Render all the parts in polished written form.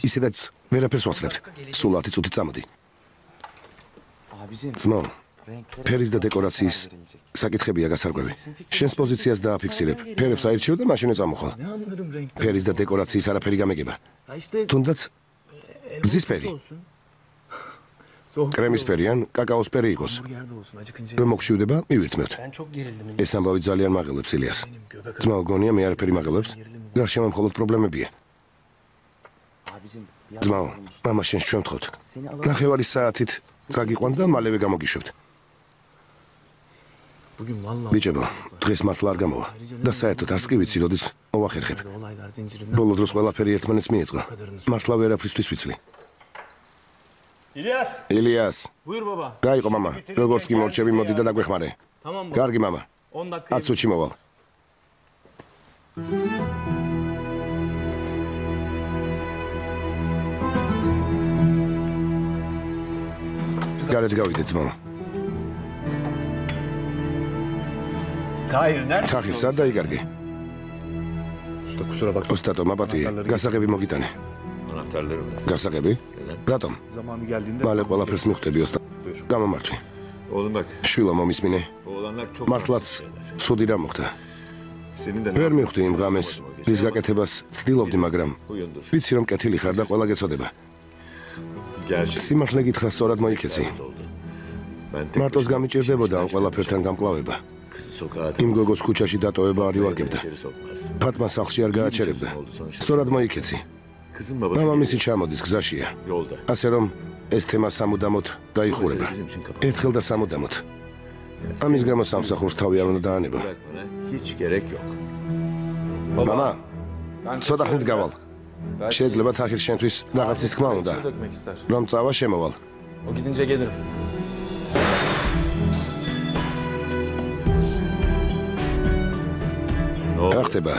ისედაც ვერაფერს ვასწრებთ. სულ 10 წუთი წამოდი. ძმო, ფერის და დეკორაციის საკითხებია გასარკვევი. შენს პოზიციას დააფიქსირებ. ფერებს აირჩევ და მაშინე წამოხვალ. ფერის და დეკორაციის არაფერი გამეგება. თუნდაც ძისფერი. კრემისფერი ან კაკაოსფერი იყოს. რომ მოგშვიდება, მივირთმევთ. ეს ამბავი ძალიან მაღელებს ილიას. ძმა გონია მე არაფერი მაღელებს. გარშემო მხოლოდ პრობლემებია. ძმაო, მამა შენს ჩვენ ვთხოვთ. ნახევარი საათით წაგიყვან და მალევე გამოგიშვებთ. ბიჭებო, დღეს მართლა არ გამოვა და საერთოდ არც კი ვიცი, როდის მოვახერხებ. ბოლო დროს ყველაფერი ერთმანეთს მიეწყო. მართლა ვერაფრისთვის ვიცლი. ილიას. ბუირ ბაბა. რა იყო მამა? როგორც კი მორჩები მოდი და დაგვეხმარე. კარგი მამა. 10 წუთში მოვალ. გარეთ გავიდე ძმო. თაჰირ, სად დაიგარგე? ოსტატო, მაბატია, გასაღები მოგიტანე. გასაღები? რატომ? მალე ყველაფერს მიხვდები ოსტატო. გამომართვი. შვილო მომისმინე. მართლაც ცუდი რა მოხდა. ვერ მივხვდი იმ ღამეს, რის გაკეთებას ცდილობდი, მაგრამ ვიცი რომ კეთილი ხარ და ყველა გეცოდება. სიმართლე გითხრა, სწორად მოიქეცი. მარტოს გამიჭირდებოდა ყველაფერთან გამკლავება. იმ გოგოს ქუჩაში დატოვება არ ივარგებდა. ფატმა სახლში არ გააჩერებდა. სწორად მოიქეცი. მამამისი ჩამოდის გზაშია. ასე რომ ეს თემა სამუდამოდ დაიხურება. ერთხელ და სამუდამოდ. ამის გამო სამსახურს თავი არ უნდა დაანება. მამა, ცოტა ხნით გავალ. შეიძლება თაჰირ შენთვის რაღაცის თქმა უნდა. რომ წავა შემოვალ. რა ხდება?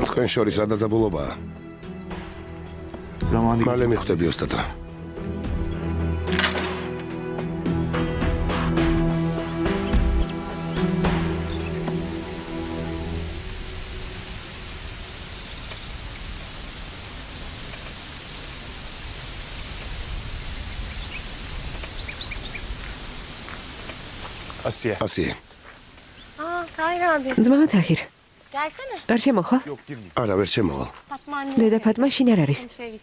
თქვენ შორის რა დაძაბულობაა? მალე მიხვდები ოსტატო. ასია. ძმა თაჰირ. არ შემოხვალ? არა, ვერ შემოვალ. დედა ფატმა შინ არ არის.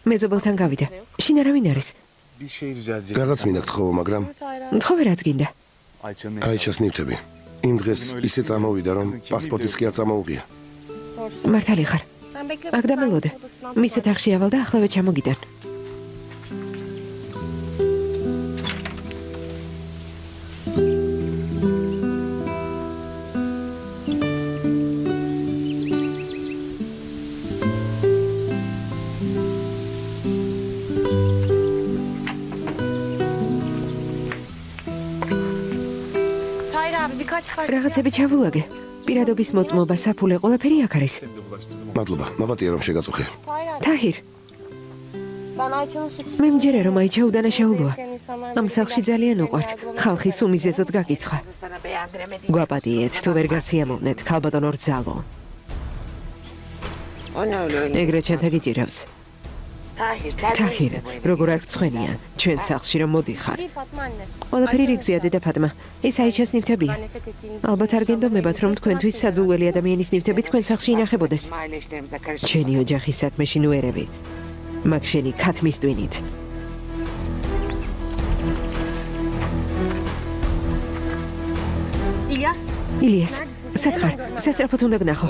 მეზობელთან გავიდა. შინ არავინ არის? რაღაც მინდა გთხოვო, მაგრამ მთხოვე რაც გინდა. აიჩას ნივთები. იმ დღეს ისე წამოვიდა, რომ პასპორტიც კი არ წამოუღია. მართალი ხარ? აქ დამელოდე. მისე თახში ავალ და ახლავე ჩამოგიტან. რაღაცები ჩავულაგე. პირადობის მოწმობა, საფულე, ყველაფერი აქ არის. მადლობა, მაბატია რომ შეგაწუხე. თაჰირ. მე მჯერა რომ აიჩა უდანაშაულოა. ამ სახლში ძალიან უყვართ. ხალხის უმიზეზოდ გაკიცხა. გვაპატიეთ, თუ ვერ გასიამოვნეთ, ქალბატონო რძალო. ეგრე ჩანთა გიჭირავს. თაჰირ, როგორ არ გცხვენია, ჩვენ სახლში რომ მოდიხარ. ყველაფერი რიგზეა დედა ფატმა. ეს აიჩას ნივთებია. ალბათ არ გენდომებათ, რომ თქვენთვის საძულველი ადამიანის ნივთები თქვენ სახლში ინახებოდეს. ჩვენი ოჯახის საქმეში ნუ ერევი. მაგ შენი ქათმის ტვინით. ილიას, სათხარ, სასწრაფოდ უნდა გნახო.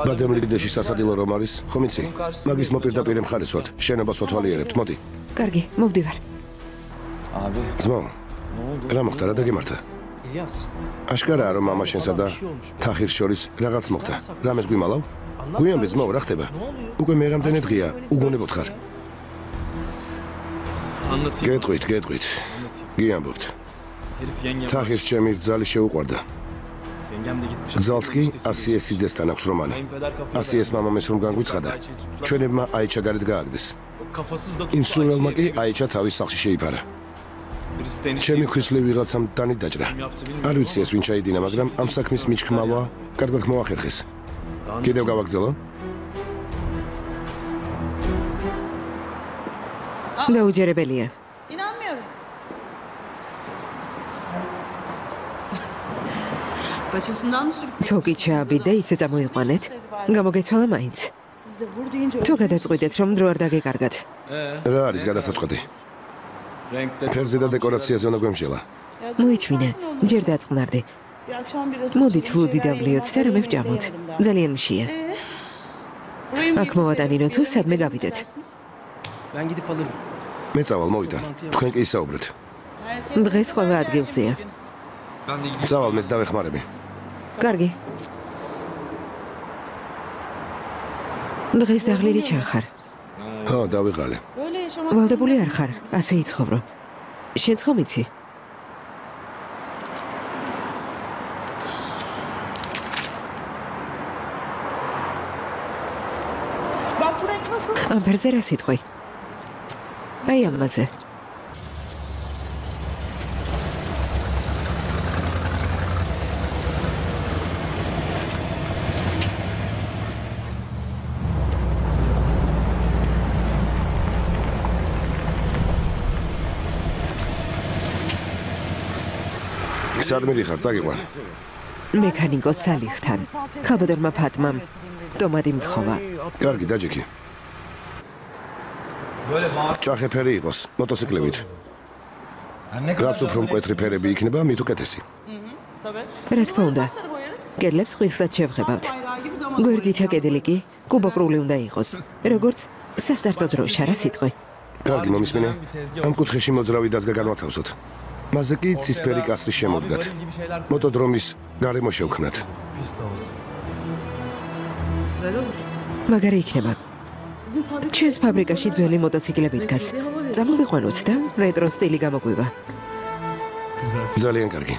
ბადემლიგდეში სასადილო რომ არის, ხომ იცი? მაგის მოპირდაპირე მხარეს ვართ. შენობას ვათვალიერებთ, მოდი. კარგი, მოვდივარ. ძმო, რა მოხდა, რა დაგემართა? აშკარაა რომ მამა შენსა და თაჰირს შორის რაღაც მოხდა. რამეს გვიმალავ? გვიანბე ძმო, რა ხდება? უკვე მე რამდენი დღეა უგონებოდ ხარ. გეტყვით. გიამბობთ. თაჰირს ჩემი რძალი შეუყვარდა. გზალს კი ასიეს სიძესთან აქვს რომანი. ასიეს მამამეს რომ განგვიცხადა, ჩვენებმა აიჩა გარეთ გააგდეს. იმ სულელმა კი აიჩა თავის სახლში შეიფარა. ჩემი ქვისლი ვიღაცამ დანით დაჭრა. არ ვიცი ეს ვინ ჩაიდინა, მაგრამ ამ საქმის მიჩქმავა კარგად მოახერხეს. კიდევ გავაგრძელო? დაუჯერებელია. თოკი ჩააბიდე, ისე წამოიყვანეთ. გამოგეცვალა მაინც. თუ გადაწყვიტეთ, რომ დრო არ დაგეკარგათ. რა არის გადასაწყვეტი? ფერზე და დეკორაციაზე უნდა გვემშელა. მოითმინე, ჯერ დაწყნარდი. მოდით ლუდი დავლიოთ და რამე ვჭამოთ. ძალიან მშია. აქ მოვატანინო თუ სადმე გავიდეთ. მე წავალ, მოვიდა. თქვენ კი ისაუბრეთ. დღეს ყველა ადგილზეა. წავალ, მეც დავეხმარები. კარგი. დღეს დაღლილი ჩახარ. ხო, დავიღალე. ვალდებული არ ხარ, ასე იცხოვრო. შენც ხომ იცი? ამ ფერზე რა სიტყვი? აი ამაზე. სადმე ხარ, წაგიყვან. მექანიკოს სალიხთან. ხალბადორმა ფატმამ ტომადი მთხოვა. კარგი, დაჯექი. ჭახე ფერი იყოს, მოტოციკლებით. რაც უფრო მკვეთრი ფერები იქნება, მით უკეთესი. რა თქმა უნდა. კედლებს ხვითლად შევღებავთ. გვერდითა კედელი კი კუბოკრული უნდა იყოს. როგორც სასტარტო დროშა რა სიტყვი. კარგი, მომისმინე. ამ კუთხეში მოძრავი დაზგა განვათავსოთ. მასზე კი ცისფერი კასრი შემოდგათ. მოტოდრომის გარემო შევქმნათ. მაგარი იქნება. ჩვენს ფაბრიკაში ძველი მოტოციკლები დგას. წამოვიყვანოთ და რეტრო სტილი გამოგვივა. ძალიან კარგი.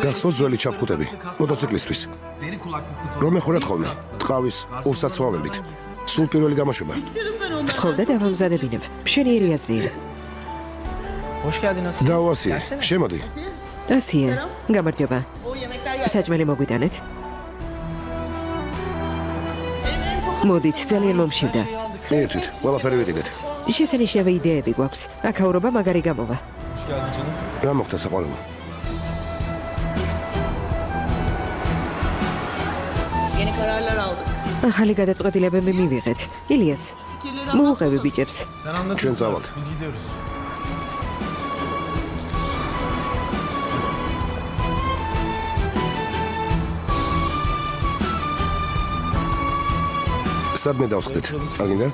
გახსოვს ძველი ჩაფხუტები მოტოციკლისთვის. რომ ეხურათ ხოლმე, ტყავის ურსაცვალებით. სულ პირველი გამოშვება. ვთხოვ და დავამზადებინებ. მშვენიერი აზრია. დავასიე, შემოდი. ასია, გამარჯობა. საჭმელი მოგვიტანეთ? მოდით, ძალიან მომშივდა. მიერთვით, ყველაფერი ვიყიდეთ. შესანიშნავი იდეები გვაქვს. აქაურობა მაგარი გამოვა. რა მოხდა საყვარელო? ახალი გადაწყვეტილებები მივიღეთ. ილიას, მოუყევი ბიჭებს. ჩვენ წავალთ. სადმე დავსხდეთ? აგინდა?